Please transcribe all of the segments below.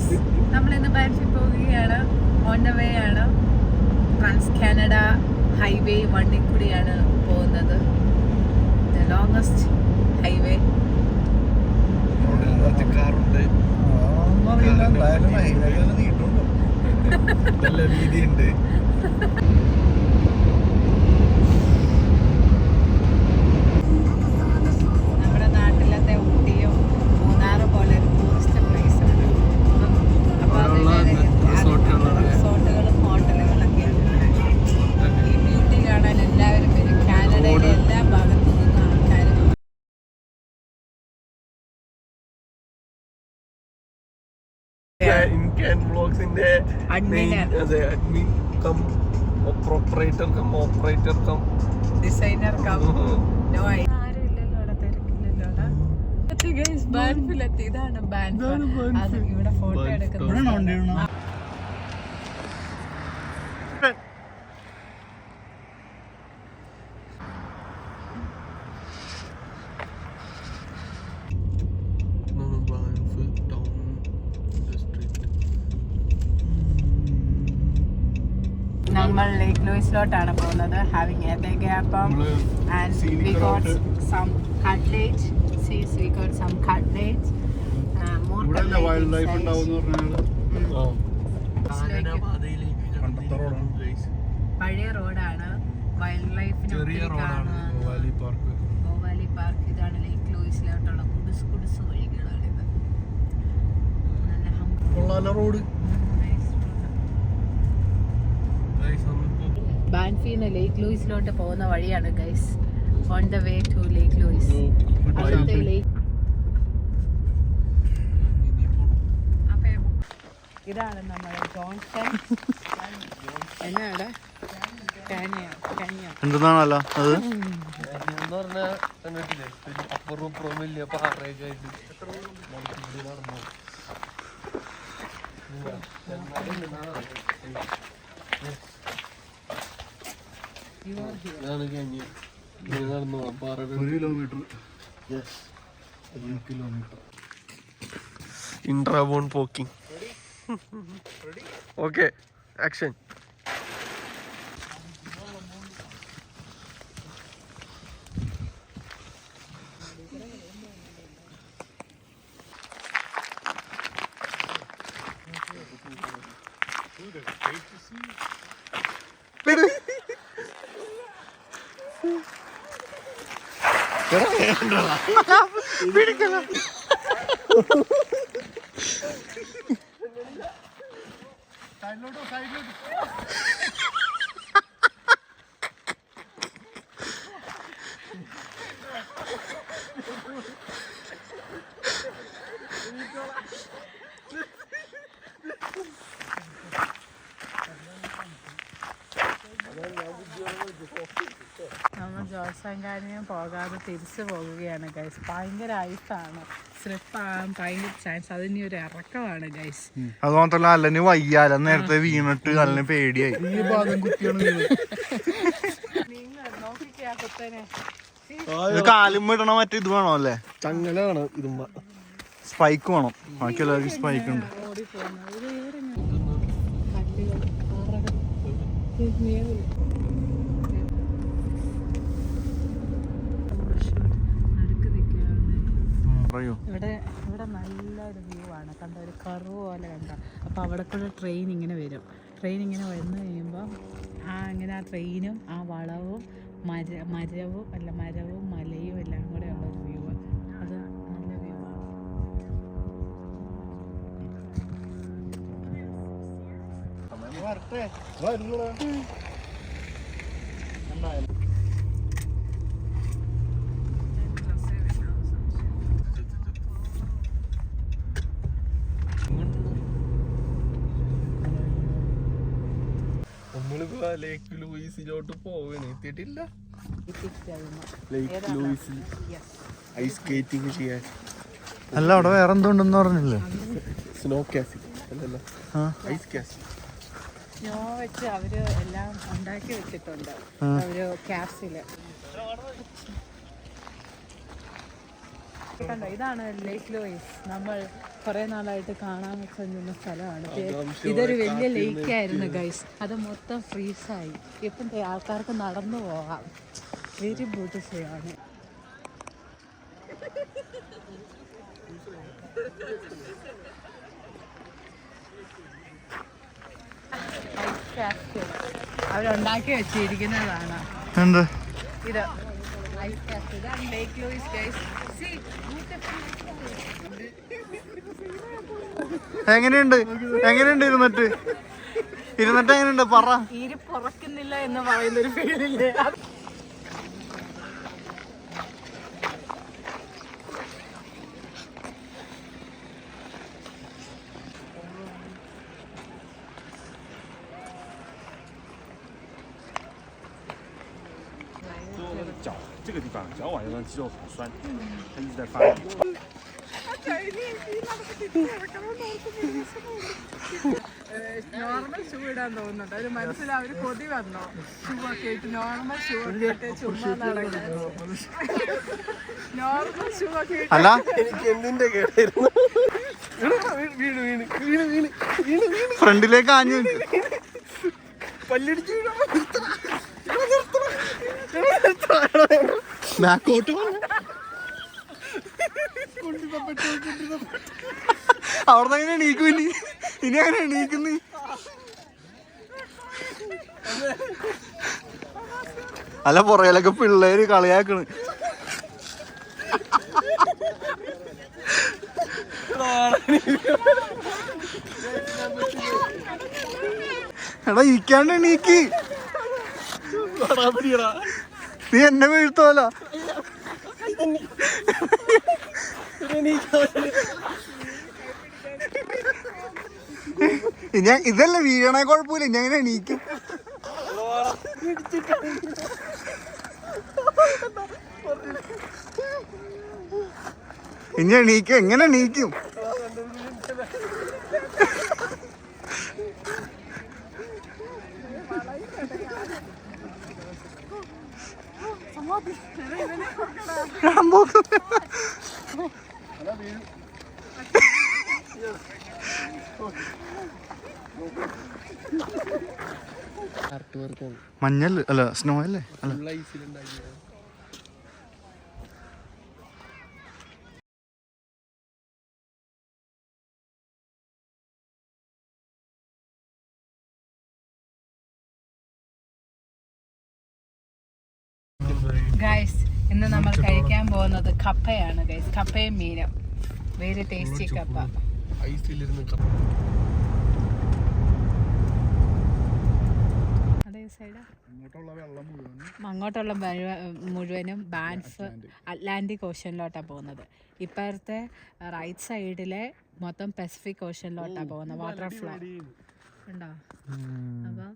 Guys, നമ്മൾ ഇന്ന് ബാൻഫി പോവുകയാണ്. ഓൺ ദ വേ ആണ്. ട്രാൻസ് കാനഡ ഹൈവേ 1 കൂടിയാണ് പോകുന്നത്. The longest highway. നല്ല വീതിയുണ്ട്. നമ്മുടെ നാട്ടിലത്തെ ഊട്ടിയും മൂന്നാറ് പോലെ ഒരു ടൂറിസ്റ്റ് പ്ലേസ് ആണ്. അപ്പോൾ റിസോർട്ടുകളും ഹോട്ടലുകളൊക്കെയാണ്. ഈ ബ്യൂട്ടി കാണാൻ എല്ലാവരും വരും. കാനഡയിലെ എല്ലാ ഭാഗത്തു നിന്നും ആൾക്കാർ ഡിസൈനർ നോ ആരും ഇല്ലല്ലോ അവിടെ, തിരക്കില്ലല്ലോ. ബാൻഫിലെത്തി. ഇതാണ് ബാൻഫ്. അത് ഇവിടെ ഫോട്ടോ എടുക്കുന്നത്. നമ്മൾ ലേക്ക് ലൂയിസിലോട്ടാണ് പോകുന്നത്. Having ethakkappam and we got some cutlet. Sees we got some cutlet. More പഴയ റോഡാണ്. വൈൽഡ് ലൈഫിന് ഓവാലി പാർക്ക്. ഇതാണ് ലേക്ക് ലൂയിസിലോട്ടുള്ള കുടുസ് വഴികളാണിത്. നല്ല റോഡ്. ബാൻഫിന്ന് ലേക്ക് ലൂയിസിലോട്ട് പോകുന്ന വഴിയാണ് guys. On the way to Lake Louise. അവിടുത്തെ ലേക്ക് ഇതാണ് നമ്മുടെ ജോൺസൺ. എന്നാണ് എന്തെന്നാണല്ലോ അത് ഇൻട്രാബോൺ പോക്കിംഗ്. Okay, action. നമ്മൾ ജോത്സംഗാനിയും പോകാതെ തിരിച്ചു പോകുകയാണ് ഗൈസ്. ഭയങ്കര ഐസാണ്. സ്ലിപ്പ് ആകാൻ ഭയങ്കര ചാൻസ്. അതിന് ഒരു ഇറക്കമാണ് ഗൈസ്. അത് മാത്രല്ല അല്ലെന്ന് വയ്യാല നേരത്തെ വീണിട്ട് നല്ല പേടിയായി. നോക്കിക്കാ കുത്തനെ. കാലും ഇടണ മറ്റേ ഇത് വേണോ അല്ലേ? ചങ്ങലാണ് ഇതുമ്പ. സ്പൈക്ക് വേണം. ബാക്കി എല്ലാവർക്കും സ്പൈക്ക് ഉണ്ട്. ഇവിടെ നല്ലൊരു വ്യൂ ആണ്. കണ്ട ഒരു കർവ് പോലെ കണ്ട. അപ്പോൾ അവിടെ കൂടെ ട്രെയിൻ ഇങ്ങനെ വരും. ട്രെയിൻ ഇങ്ങനെ വന്നു കഴിയുമ്പോൾ അങ്ങനെ ആ ട്രെയിനും ആ വളവും മരവും മലയും എല്ലാം കൂടെ ഉള്ളൊരു വ്യൂ. അത് നല്ല വ്യൂ ആണ്. നമ്മളിപ്പോ ലേക്ക് ലൂയിസിലോട്ട് പോവാണ്. എത്തിയിട്ടില്ല. ലേക്ക് ലൂയിസിൽ ഐസ് സ്കേറ്റിംഗ് ചെയ്യാൻ. അല്ല അവിടെ വേറെ എന്തുണ്ടെന്ന് പറഞ്ഞില്ലേ? സ്നോ കാസിൽ അല്ലല്ലോ, ഐസ് കാസിൽ. സ്നോ വെച്ച് അവര് എല്ലാം ഉണ്ടാക്കി വെച്ചിട്ടുണ്ട്. ഒരു ക്യാപ്സില്. ഇതാണ് ലേക്ക് ലൂയിസ്. നമ്മൾ കുറെ നാളായിട്ട് കാണാൻ ചെല്ലുന്ന സ്ഥലമാണ്. ഇതൊരു വലിയ ലേക്ക് ആയിരുന്നു ഗൈസ്, അത് മൊത്തം ഫ്രീസായി. ഇപ്പം ആൾക്കാർക്ക് നടന്നു പോകാം. വെരി ബ്യൂട്ടിഫുൾ ആണ്. അവരുണ്ടാക്കി വെച്ചിരിക്കുന്നതാണ് എന്ത് ഇത്. Ice cast. ഇതാണ് ലേക്ക് ലൂയിസ് ഗൈസ്. See, എങ്ങനെയുണ്ട് ഇരുന്നിട്ട് എങ്ങനെയുണ്ട് പറ. ഇരിപ്പുറക്കുന്നില്ല എന്ന് പറയുന്നൊരു ഫീലില്ലേ? 脚这个地方，脚腕有的肌肉好酸，它一直在发力。നോർമൽ ഷൂ ഇടാൻ തോന്നുന്നുണ്ട്. ഒരു മനസ്സിലവര് കൊതി വന്നോ ഷൂ ഒക്കെ ഇട്ട് നോർമൽ ഷൂ ഒക്കെ ഇട്ട് ചുമ്മാ നടക്കാൻ. നോർമൽ ഷൂ ഒക്കെ ഇട്ട് അല്ല എനിക്ക് എന്തിന്റെ കേടായിരുന്നു. ഫ്രണ്ടിലേക്ക് ആഞ്ഞു പല്ലടിച്ച് ബാക്കോട്ട് അവിടുന്ന് എങ്ങനെ എണീക്കും ഇനി അങ്ങനെ എണീക്കുന്നു. അല്ല പുറകിലൊക്കെ പിള്ളേര് കളിയാക്കണ്. എടാ ഇരിക്കാണ്ട് എണീക്ക്. നീ എന്നെ വീഴ്ത്തോല. ഇനി ഇതല്ല വീഴണേ കുഴപ്പമില്ല. ഇനി അങ്ങനെ എണീക്കും. ഇനി എണീക്കും. എങ്ങനെ എണീക്കും? മഞ്ഞല്ലേ അല്ല സ്നോ അല്ലേ? അല്ല ഗൈസ്, ഇന്ന് നമ്മൾ കഴിക്കാൻ പോകുന്നത് കപ്പയാണ് ഗൈസ്. കപ്പയും മീനും. വെരി ടേസ്റ്റി കപ്പ. അതേ സൈഡാ അങ്ങോട്ടുള്ള മുഴുവനും ബാൻഫ് അറ്റ്ലാന്റിക് ഓഷ്യനിലോട്ടാണ് പോകുന്നത്. ഇപ്പോഴത്തെ റൈറ്റ് സൈഡിലെ മൊത്തം പസഫിക് ഓഷ്യനിലോട്ടാണ് പോകുന്നത്. വാട്ടർ ഫ്ലോ ഉണ്ടോ? അപ്പം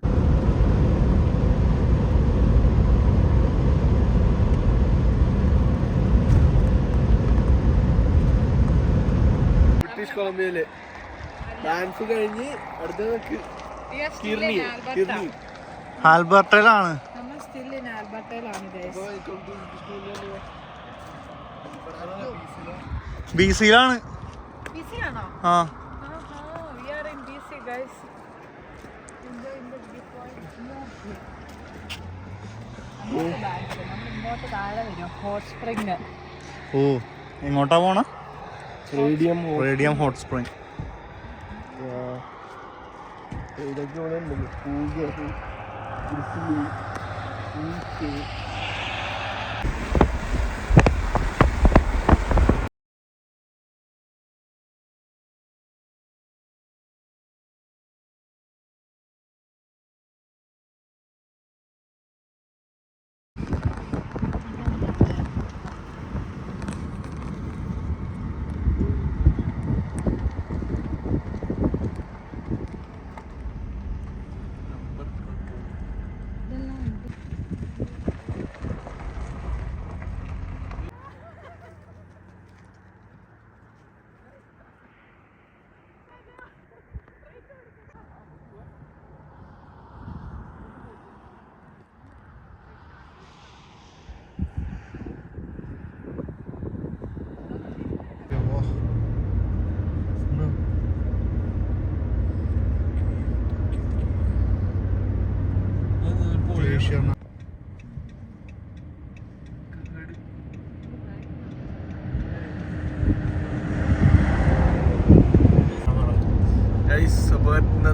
ബ്രിട്ടീഷ് കൊളംബിയയിലെ ഡാൻസ് കഴിഞ്ഞ് അടുത്ത ആൽബർട്ടയിലാണ്. നമ്മൾ സ്റ്റിൽ ഇൻ ആൽബർട്ടയിലാണ് ഗൈസ്. BC-യിലാണ്. ബിസിയാണോ? ആ we are in BC guys. Enjoying the viewpoint. നമ്മൾ ഇങ്ങോട്ട് താഴെ വരും. Hot spring. ഓ എങ്ങോട്ടാ പോണ? Radium hot spring. ഇതൊക്കെ ഇവിടെ ഉണ്ട്. പൂജ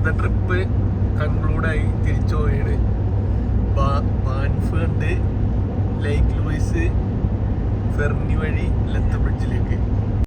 ഇന്നത്തെ ട്രിപ്പ് കൺക്ലൂഡായി തിരിച്ചു പോയാണ്. ബാൻഫ് ഉണ്ട്, ലേക്ക് ലൂയിസ്, ഫെർണി വഴി ലത്ത് ബ്രിഡ്ജിലേക്ക്.